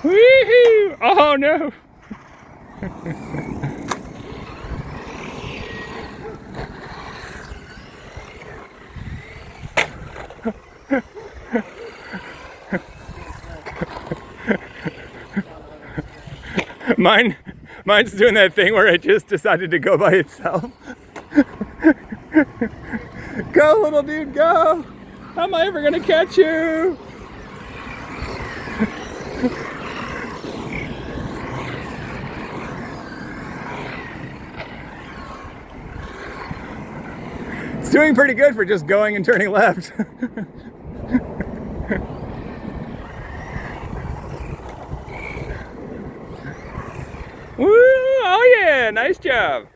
Woohoo! Oh no! Mine's doing that thing where it just decided to go by itself. Go, little dude, go! How am I ever gonna catch you? It's doing pretty good for just going and turning left. Woo! Oh yeah, nice job.